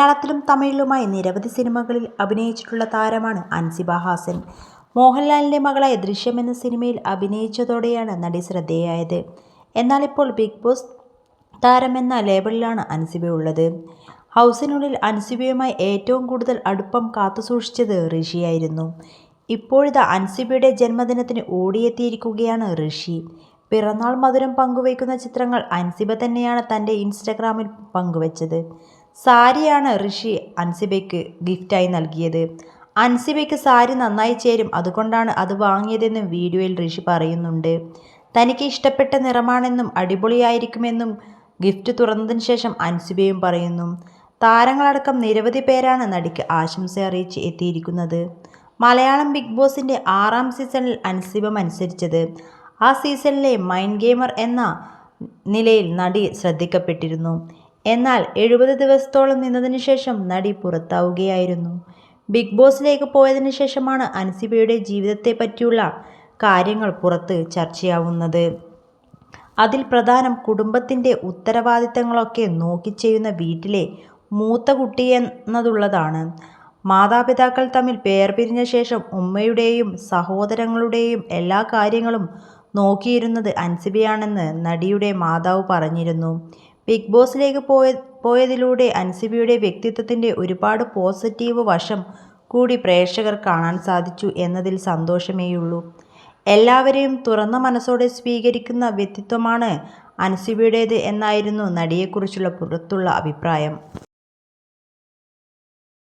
മലയാളത്തിലും തമിഴിലുമായി നിരവധി സിനിമകളിൽ അഭിനയിച്ചിട്ടുള്ള താരമാണ് അൻസിബ ഹാസൻ. മോഹൻലാലിൻ്റെ മകളായ ദൃശ്യം എന്ന സിനിമയിൽ അഭിനയിച്ചതോടെയാണ് നടി ശ്രദ്ധേയയായത്. എന്നാൽ ഇപ്പോൾ ബിഗ് ബോസ് താരം എന്ന ലേബലിലാണ് അൻസിബ ഉള്ളത്. ഹൗസിനുള്ളിൽ അൻസിബയുമായി ഏറ്റവും കൂടുതൽ അടുപ്പം കാത്തുസൂക്ഷിച്ചത് ഋഷിയായിരുന്നു. ഇപ്പോഴിതാ അൻസിബയുടെ ജന്മദിനത്തിന് ഓടിയെത്തിയിരിക്കുകയാണ് ഋഷി. പിറന്നാൾ മധുരം പങ്കുവയ്ക്കുന്ന ചിത്രങ്ങൾ അൻസിബ തന്നെയാണ് തൻ്റെ ഇൻസ്റ്റഗ്രാമിൽ പങ്കുവച്ചത്. സാരിയാണ് ഋഷി അൻസിബയ്ക്ക് ഗിഫ്റ്റായി നൽകിയത്. അൻസിബയ്ക്ക് സാരി നന്നായി ചേരും, അതുകൊണ്ടാണ് അത് വാങ്ങിയതെന്നും വീഡിയോയിൽ ഋഷി പറയുന്നുണ്ട്. തനിക്ക് ഇഷ്ടപ്പെട്ട നിറമാണെന്നും അടിപൊളിയായിരിക്കുമെന്നും ഗിഫ്റ്റ് തുറന്നതിന് ശേഷം അൻസിബയും പറയുന്നു. താരങ്ങളടക്കം നിരവധി പേരാണ് നടിക്ക് ആശംസ അറിയിച്ച് എത്തിയിരിക്കുന്നത്. മലയാളം ബിഗ് ബോസിൻ്റെ 6ാം സീസണിൽ അൻസിബ മത്സരിച്ചത്. ആ സീസണിലെ മൈൻഡ് ഗെയിമർ എന്ന നിലയിൽ നടി ശ്രദ്ധിക്കപ്പെട്ടിരുന്നു. എന്നാൽ 70 ദിവസത്തോളം നിന്നതിനു ശേഷം നടി പുറത്താവുകയായിരുന്നു. ബിഗ് ബോസിലേക്ക് പോയതിനു ശേഷമാണ് അൻസിബയുടെ ജീവിതത്തെപ്പറ്റിയുള്ള കാര്യങ്ങൾ പുറത്ത് ചർച്ചയാവുന്നത്. അതിൽ പ്രധാനം കുടുംബത്തിൻ്റെ ഉത്തരവാദിത്തങ്ങളൊക്കെ നോക്കിച്ചെയ്യുന്ന വീട്ടിലെ മൂത്ത കുട്ടിയെന്നതുള്ളതാണ്. മാതാപിതാക്കൾ തമ്മിൽ വേർപിരിഞ്ഞ ശേഷം ഉമ്മയുടെയും സഹോദരങ്ങളുടെയും എല്ലാ കാര്യങ്ങളും നോക്കിയിരുന്നത് അൻസിബയാണെന്ന് നടിയുടെ മാതാവ് പറഞ്ഞിരുന്നു. ബിഗ് ബോസിലേക്ക് പോയതിലൂടെ അൻസിബയുടെ വ്യക്തിത്വത്തിൻ്റെ ഒരുപാട് പോസിറ്റീവ് വശം കൂടി പ്രേക്ഷകർ കാണാൻ സാധിച്ചു എന്നതിൽ സന്തോഷമേയുള്ളൂ. എല്ലാവരെയും തുറന്ന മനസ്സോടെ സ്വീകരിക്കുന്ന വ്യക്തിത്വമാണ് അൻസിബയുടേത് എന്നായിരുന്നു നടിയെക്കുറിച്ചുള്ള പുറത്തുള്ള അഭിപ്രായം.